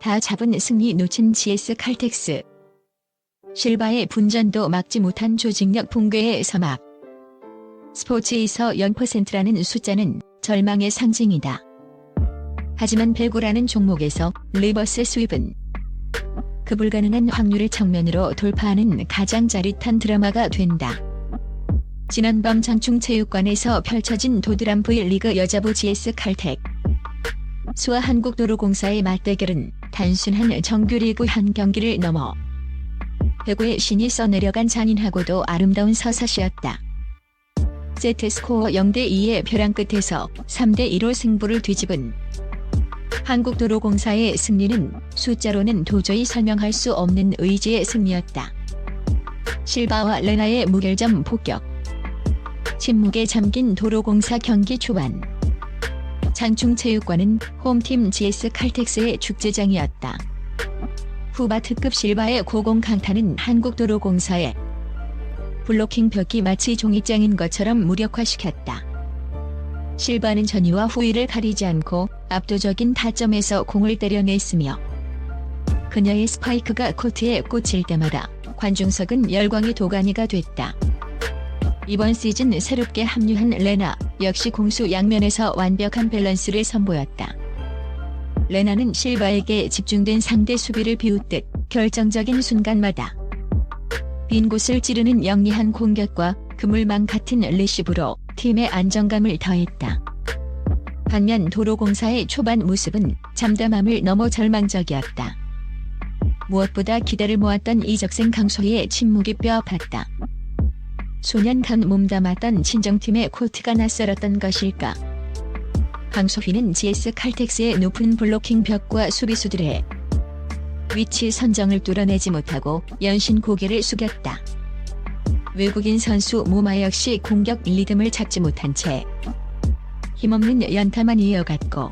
다 잡은 승리 놓친 GS 칼텍스. 실바의 분전도 막지 못한 조직력 붕괴의 서막. 스포츠에서 0%라는 숫자는 절망의 상징이다. 하지만 배구라는 종목에서 리버스 스윕은 그 불가능한 확률을 정면으로 돌파하는 가장 짜릿한 드라마가 된다. 지난밤 장충체육관에서 펼쳐진 도드람 V리그 여자부 GS 칼텍 수와 한국도로공사의 맞대결은 단순한 정규리그 한 경기를 넘어 배구의 신이 써내려간 잔인하고도 아름다운 서사시였다. 세트스코어 0대2의 벼랑 끝에서 3대2로 승부를 뒤집은 한국도로공사의 승리는 숫자로는 도저히 설명할 수 없는 의지의 승리였다. 실바와 레나의 무결점 폭격. 침묵에 잠긴 도로공사 경기 초반. 장충체육관은 홈팀 GS 칼텍스의 축제장이었다. 후바 특급 실바의 고공 강타는 한국도로공사의 블로킹 벽이 마치 종이장인 것처럼 무력화시켰다. 실바는 전위와 후위를 가리지 않고 압도적인 타점에서 공을 때려냈으며 그녀의 스파이크가 코트에 꽂힐 때마다 관중석은 열광의 도가니가 됐다. 이번 시즌 새롭게 합류한 레나 역시 공수 양면에서 완벽한 밸런스를 선보였다. 레나는 실바에게 집중된 상대 수비를 비웃듯 결정적인 순간마다 빈 곳을 찌르는 영리한 공격과 그물망 같은 리시브로 팀의 안정감을 더했다. 반면 도로공사의 초반 모습은 잠담함을 넘어 절망적이었다. 무엇보다 기대를 모았던 이적생 강소희의 침묵이 뼈아팠다. 소년간 몸담았던 친정팀의 코트가 낯설었던 것일까. 강소희는 GS 칼텍스의 높은 블로킹 벽과 수비수들의 위치 선정을 뚫어내지 못하고 연신 고개를 숙였다. 외국인 선수 모마 역시 공격 리듬을 잡지 못한 채 힘없는 연타만 이어갔고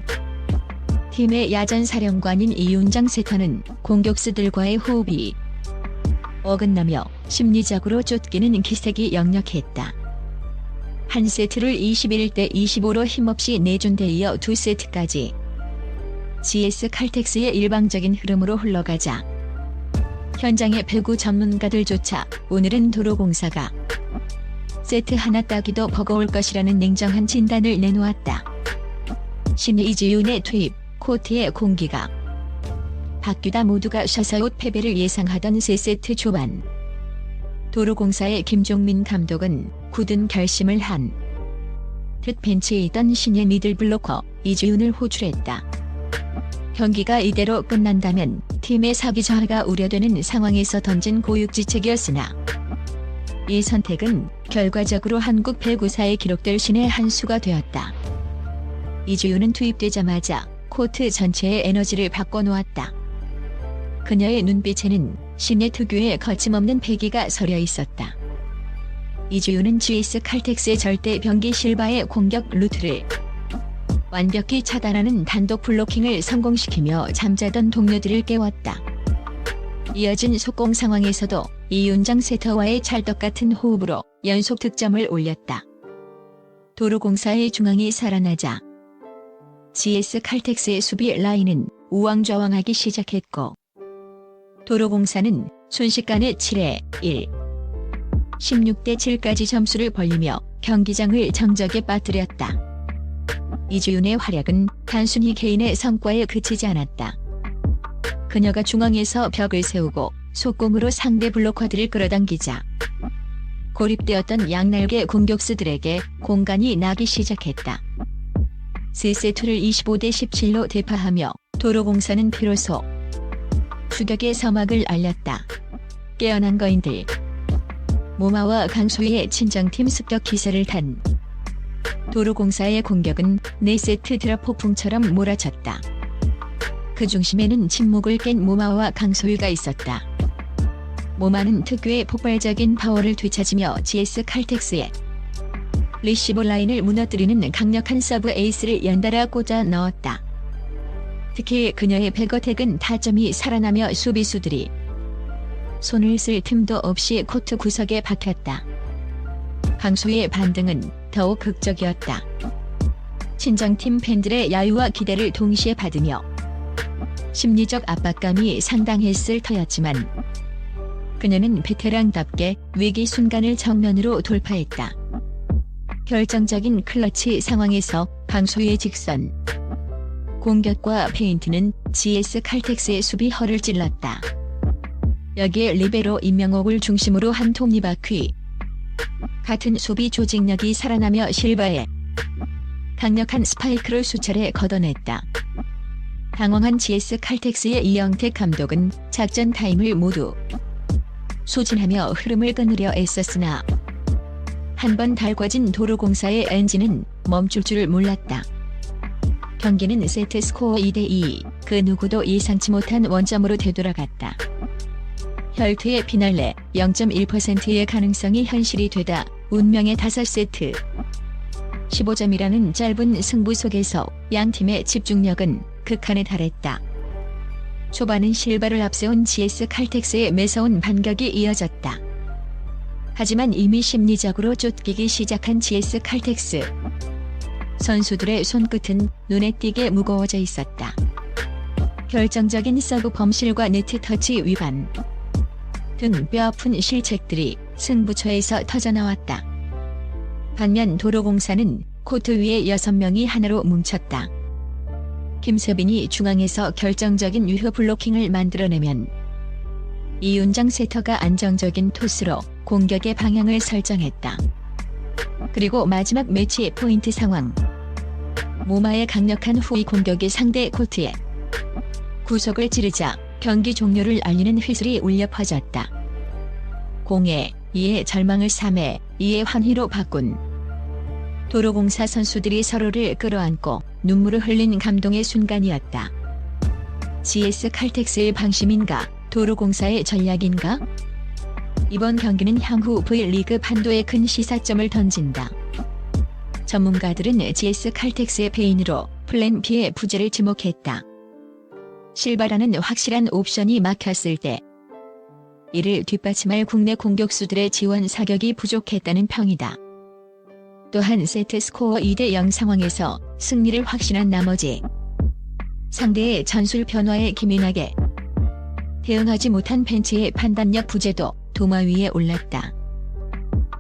팀의 야전 사령관인 이윤정 세터는 공격수들과의 호흡이 어긋나며 심리적으로 쫓기는 기색이 역력했다. 한 세트를 21대 25로 힘없이 내준 데 이어 두 세트까지 GS 칼텍스의 일방적인 흐름으로 흘러가자 현장의 배구 전문가들조차 오늘은 도로공사가 세트 하나 따기도 버거울 것이라는 냉정한 진단을 내놓았다. 신의 이지윤의 투입, 코트의 공기가 바뀌다 모두가 셔서웃 패배를 예상하던 세 세트 초반. 도로공사의 김종민 감독은 굳은 결심을 한 듯 벤치에 있던 신의 미들블로커 이지윤을 호출했다. 경기가 이대로 끝난다면 팀의 사기 저하가 우려되는 상황에서 던진 고육지책이었으나 이 선택은 결과적으로 한국 배구사에 기록될 신의 한 수가 되었다. 이지윤은 투입되자마자 코트 전체의 에너지를 바꿔놓았다. 그녀의 눈빛에는 신의 특유의 거침없는 패기가 서려 있었다. 이지윤은 GS 칼텍스의 절대 병기 실바의 공격 루트를 완벽히 차단하는 단독 블로킹을 성공시키며 잠자던 동료들을 깨웠다. 이어진 속공 상황에서도 이윤정 세터와의 찰떡같은 호흡으로 연속 득점을 올렸다. 도로공사의 중앙이 살아나자 GS 칼텍스의 수비 라인은 우왕좌왕하기 시작했고 도로공사는 순식간에 7대1, 16대 7까지 점수를 벌리며 경기장을 정적에 빠뜨렸다. 이지윤의 활약은 단순히 개인의 성과에 그치지 않았다. 그녀가 중앙에서 벽을 세우고 속공으로 상대 블로커들을 끌어당기자 고립되었던 양날개 공격수들에게 공간이 나기 시작했다. 3세트를 25대 17로 대파하며 도로공사는 비로소 추격의 서막을 알렸다. 깨어난 거인들. 모마와 강소희의 친정팀 습격 기세를 탄 도로공사의 공격은 4세트 드랍 폭풍처럼 몰아쳤다. 그 중심에는 침묵을 깬 모마와 강소희가 있었다. 모마는 특유의 폭발적인 파워를 되찾으며 GS 칼텍스의 리시브 라인을 무너뜨리는 강력한 서브 에이스를 연달아 꽂아 넣었다. 특히 그녀의 백어택은 타점이 살아나며 수비수들이 손을 쓸 틈도 없이 코트 구석에 박혔다. 강소희의 반등은 더욱 극적이었다. 친정팀 팬들의 야유와 기대를 동시에 받으며 심리적 압박감이 상당했을 터였지만 그녀는 베테랑답게 위기 순간을 정면으로 돌파했다. 결정적인 클러치 상황에서 강소희의 직선 공격과 페인트는 GS 칼텍스의 수비 허를 찔렀다. 여기에 리베로 임명옥을 중심으로 한 톱니바퀴 같은 수비 조직력이 살아나며 실바에 강력한 스파이크를 수차례 걷어냈다. 당황한 GS 칼텍스의 이영택 감독은 작전 타임을 모두 소진하며 흐름을 끊으려 애썼으나 한 번 달궈진 도로공사의 엔진은 멈출 줄 몰랐다. 경기는 세트 스코어 2대2, 그 누구도 예상치 못한 원점으로 되돌아갔다. 혈투의 피날레 0.1%의 가능성이 현실이 되다 운명의 5세트 15점이라는 짧은 승부 속에서 양 팀의 집중력은 극한에 달했다. 초반은 실바를 앞세운 GS 칼텍스의 매서운 반격이 이어졌다. 하지만 이미 심리적으로 쫓기기 시작한 GS 칼텍스 선수들의 손끝은 눈에 띄게 무거워져 있었다. 결정적인 서브 범실과 네트 터치 위반 등 뼈아픈 실책들이 승부처에서 터져나왔다. 반면 도로공사는 코트 위에 6명이 하나로 뭉쳤다. 김세빈이 중앙에서 결정적인 유효 블로킹을 만들어내면 이윤정 세터가 안정적인 토스로 공격의 방향을 설정했다. 그리고 마지막 매치 포인트 상황 모마의 강력한 후위 공격이 상대 코트에 구속을 찌르자 경기 종료를 알리는 휘슬이 울려 퍼졌다. 0회 2의 절망을 3회 2의 환희로 바꾼 도로공사 선수들이 서로를 끌어안고 눈물을 흘린 감동의 순간이었다. GS 칼텍스의 방심인가? 도로공사의 전략인가? 이번 경기는 향후 V리그 판도에 큰 시사점을 던진다. 전문가들은 GS 칼텍스의 배인으로 플랜 B의 부재를 지목했다. 실바라는 확실한 옵션이 막혔을 때 이를 뒷받침할 국내 공격수들의 지원 사격이 부족했다는 평이다. 또한 세트 스코어 2대0 상황에서 승리를 확신한 나머지 상대의 전술 변화에 기민하게 대응하지 못한 벤치의 판단력 부재도 도마 위에 올랐다.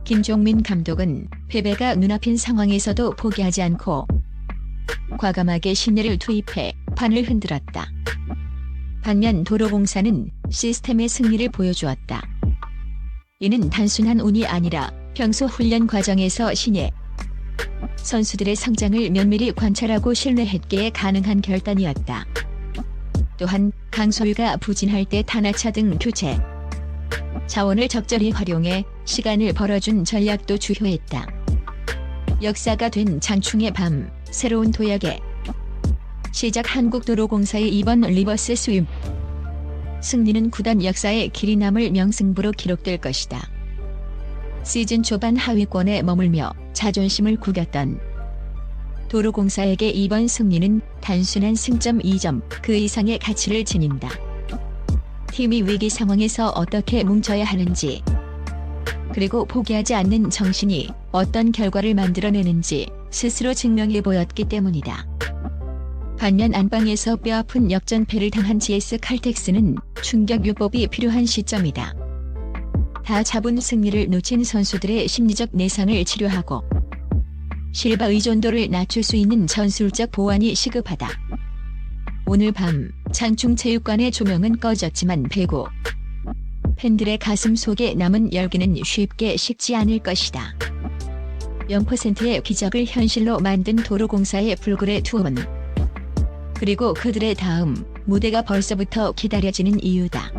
김종민 감독은 패배가 눈앞인 상황에서도 포기하지 않고 과감하게 신예를 투입해 판을 흔들었다. 반면 도로공사는 시스템의 승리를 보여주었다. 이는 단순한 운이 아니라 평소 훈련 과정에서 신예 선수들의 성장을 면밀히 관찰하고 신뢰했기에 가능한 결단이었다. 또한 강소희가 부진할 때 타나차 등 교체 자원을 적절히 활용해 시간을 벌어준 전략도 주효했다. 역사가 된 장충의 밤, 새로운 도약의 시작 한국도로공사의 이번 리버스 스윕 승리는 구단 역사에 길이 남을 명승부로 기록될 것이다. 시즌 초반 하위권에 머물며 자존심을 구겼던 도로공사에게 이번 승리는 단순한 승점 2점 그 이상의 가치를 지닌다. 팀이 위기 상황에서 어떻게 뭉쳐야 하는지 그리고 포기하지 않는 정신이 어떤 결과를 만들어내는지 스스로 증명해 보였기 때문이다. 반면 안방에서 뼈아픈 역전패를 당한 GS 칼텍스는 충격 요법이 필요한 시점이다. 다 잡은 승리를 놓친 선수들의 심리적 내상을 치료하고 실바 의존도를 낮출 수 있는 전술적 보완이 시급하다. 오늘 밤 장충체육관의 조명은 꺼졌지만 배구 팬들의 가슴 속에 남은 열기는 쉽게 식지 않을 것이다. 0%의 기적을 현실로 만든 도로공사의 불굴의 투혼 그리고 그들의 다음 무대가 벌써부터 기다려지는 이유다.